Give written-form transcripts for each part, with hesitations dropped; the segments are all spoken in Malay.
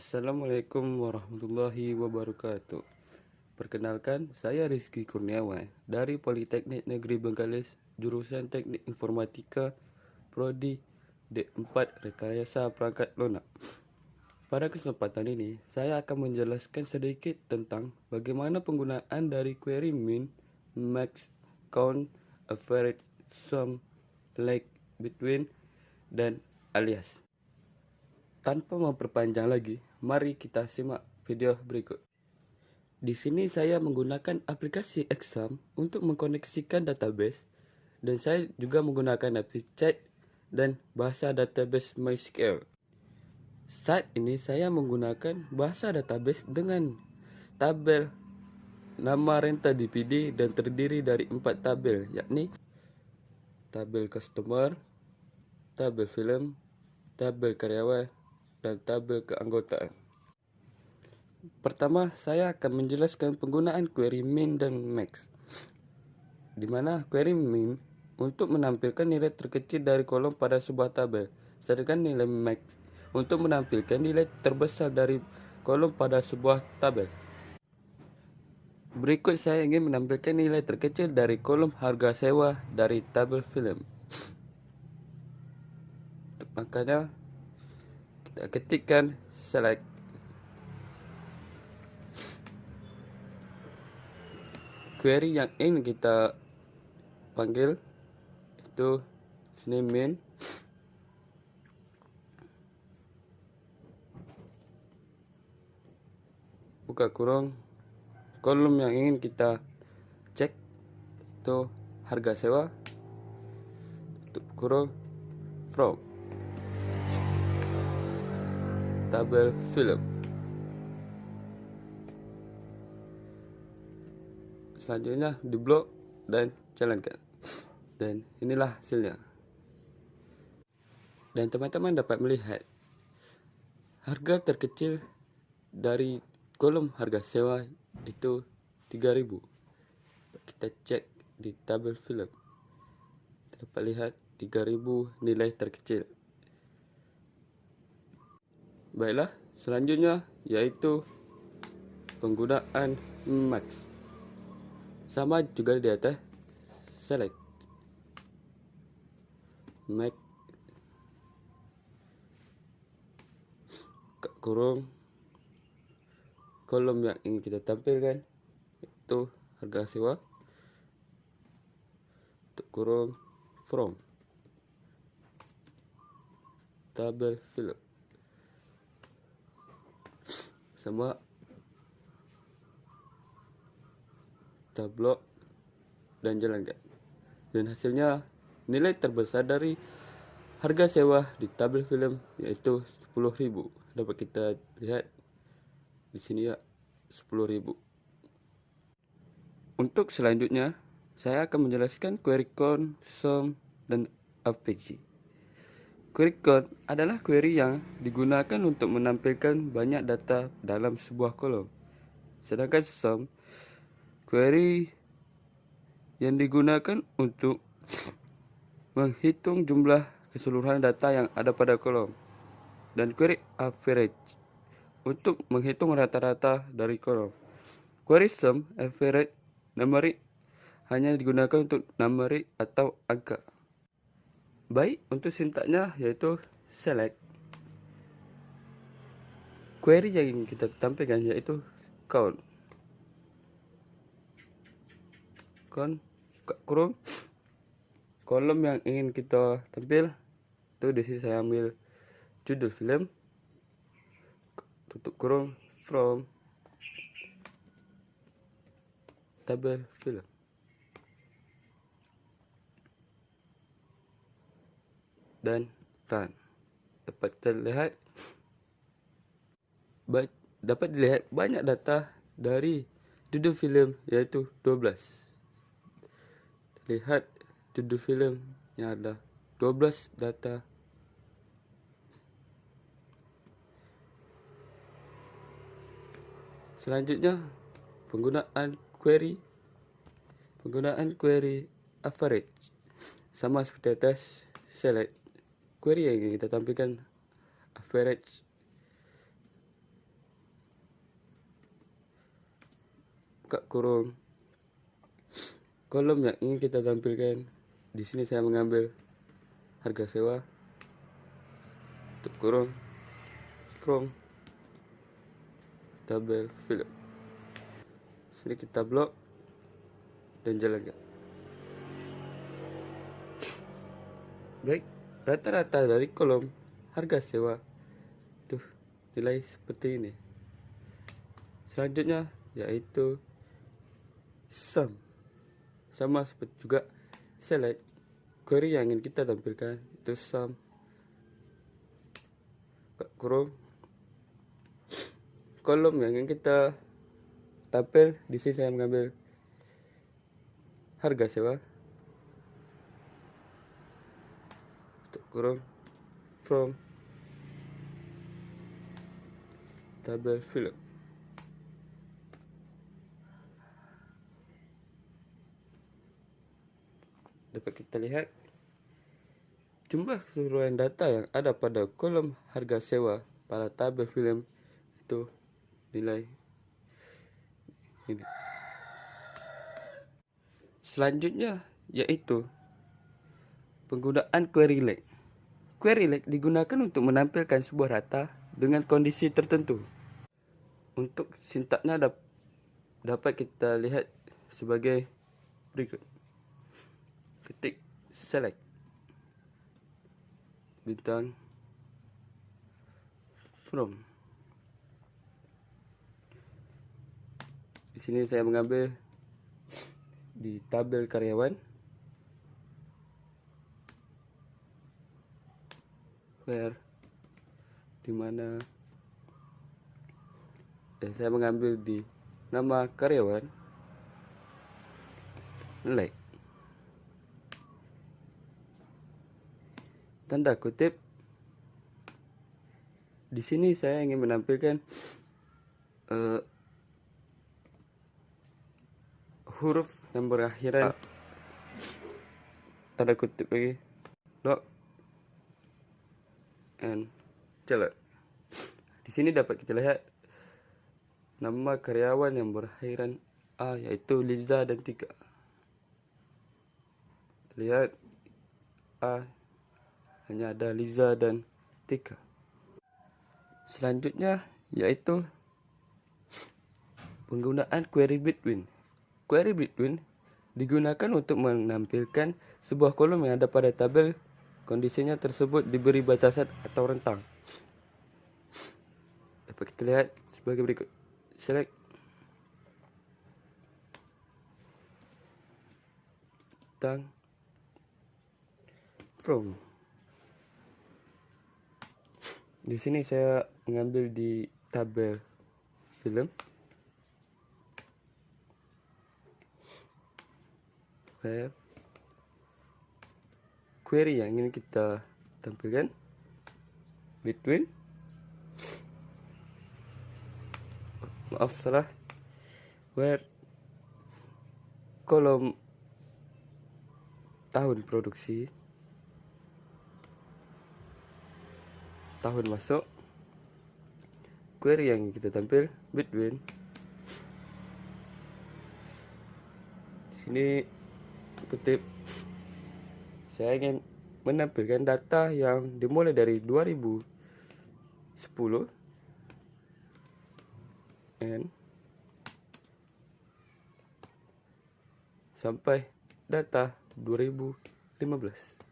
Assalamualaikum warahmatullahi wabarakatuh. Perkenalkan, saya Rizky Kurniawan dari Politeknik Negeri Bengkalis, jurusan Teknik Informatika, Prodi D4 Rekayasa Perangkat Lunak. Pada kesempatan ini, saya akan menjelaskan sedikit tentang bagaimana penggunaan dari query min, max, count, average, sum, like, between, dan alias. Tanpa memperpanjang lagi, mari kita simak video berikut. Di sini saya menggunakan aplikasi Exam untuk mengkoneksikan database, dan saya juga menggunakan API Chat dan bahasa database MySQL. Saat ini saya menggunakan bahasa database dengan tabel nama renta DPD dan terdiri dari 4 tabel, yakni tabel customer, tabel film, tabel karyawan, dan tabel keanggotaan. Pertama, saya akan menjelaskan penggunaan query min dan max, di mana query min untuk menampilkan nilai terkecil dari kolom pada sebuah tabel, sedangkan nilai max untuk menampilkan nilai terbesar dari kolom pada sebuah tabel. Berikut saya ingin menampilkan nilai terkecil dari kolom harga sewa dari tabel film. Makanya kita ketikkan select. Query yang ingin kita panggil itu sini min, buka kurung, kolom yang ingin kita cek itu harga sewa, tutup kurung, from tabel film. Selanjutnya di blok dan jalankan, dan inilah hasilnya. Dan teman-teman dapat melihat harga terkecil dari kolom harga sewa itu 3.000. Kita cek di tabel film, dapat lihat 3.000 nilai terkecil. Baiklah, selanjutnya yaitu penggunaan max. Sama juga di atas, select max, kurung, kolom yang ingin kita tampilkan itu harga sewa, kurung, from tabel film. Sama tablo dan jalankan, dan hasilnya nilai terbesar dari harga sewa di tabel film yaitu 10.000. Dapat kita lihat di sini ya, 10.000. Untuk selanjutnya saya akan menjelaskan query count, sum, dan average. Query count adalah query yang digunakan untuk menampilkan banyak data dalam sebuah kolom. Sedangkan sum, query yang digunakan untuk menghitung jumlah keseluruhan data yang ada pada kolom. Dan query average untuk menghitung rata-rata dari kolom. Query sum, average, numeric hanya digunakan untuk numeric atau angka. Baik, untuk sintaknya yaitu select. Query yang ingin kita tampilkan yaitu count. Count, kurung, kolom yang ingin kita tampil itu di sini saya ambil judul film, tutup kurung, from tabel film. Dan run. Dapat dilihat banyak data dari judul film yaitu 12. Lihat judul film yang ada 12 data. Selanjutnya penggunaan query average. Sama seperti atas, select query yang kita tampilkan average, buka kurung kolom yang ingin kita tampilkan. Di sini saya mengambil harga sewa, tutup kurung, from tabel film. Sini kita blok dan jalankan. Baik, rata-rata dari kolom harga sewa itu nilai seperti ini. Selanjutnya yaitu sum, sama seperti juga select. Query yang ingin kita tampilkan itu sum, kurung kolom yang ingin kita tampil. Di sini saya mengambil harga sewa, tutup kurung, from tabel film. Dapat kita lihat jumlah keseluruhan data yang ada pada kolom harga sewa pada tabel film itu nilai ini. Selanjutnya yaitu penggunaan query leg. Query leg digunakan untuk menampilkan sebuah data dengan kondisi tertentu. Untuk sintaknya dapat kita lihat sebagai berikut. Ketik select bintang from. Di sini saya mengambil di tabel karyawan, where, di mana, dan saya mengambil di nama karyawan, like, tanda kutip. Di sini saya ingin menampilkan huruf yang berakhiran tanda kutip lagi, dot and celak. Di sini dapat kita lihat nama karyawan yang berakhiran A, yaitu Liza dan Tika. Lihat A hanya ada Liza dan Tika. Selanjutnya yaitu penggunaan query between. Query between digunakan untuk menampilkan sebuah kolom yang ada pada tabel. Kondisinya tersebut diberi batasan atau rentang. Dapat kita lihat sebagai berikut. Select bintang from. Di sini saya mengambil di tabel film, where query yang ingin kita tampilkan between, maaf salah, where kolom tahun produksi, tahun masuk, query yang ingin kita tampil between. Di sini kutip, saya ingin menampilkan data yang dimulai dari 2010 and sampai data 2015.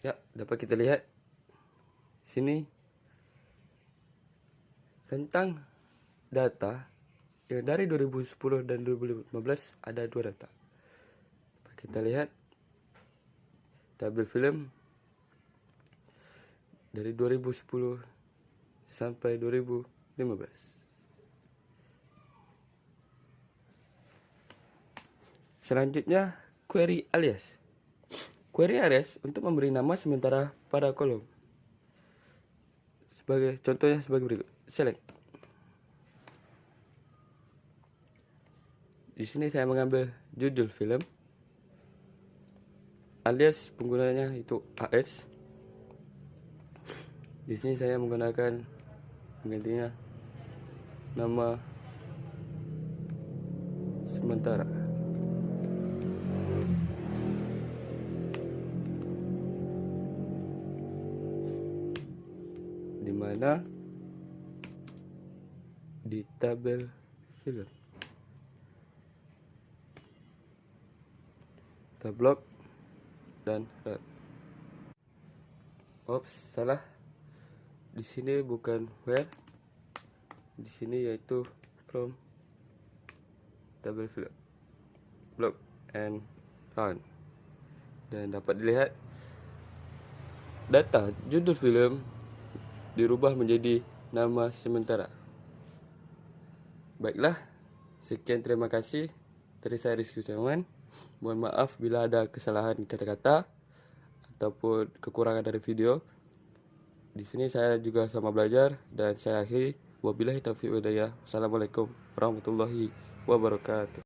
Ya, dapat kita lihat sini rentang data yang dari 2010 dan 2015 ada dua data. Kita lihat tabel film dari 2010 sampai 2015. Selanjutnya query alias. Query alias untuk memberi nama sementara pada kolom. Sebagai contohnya sebagai berikut. Select. Di sini saya mengambil judul film. Alias penggunanya itu AS. Di sini saya menggunakan menggantinya nama sementara. Di mana di tabel film tabloid dan red. Ops, salah. Di sini bukan where, di sini yaitu from tabel film block and round. Dan dapat dilihat data judul film dirubah menjadi nama sementara. Baiklah, sekian, terima kasih dari saya Rizky Kurniawan. Mohon maaf bila ada kesalahan kata-kata ataupun kekurangan dari video. Di sini saya juga sama belajar dan saya akhiri. Wabillahi taufiq wal hidayah. Wassalamualaikum warahmatullahi wabarakatuh.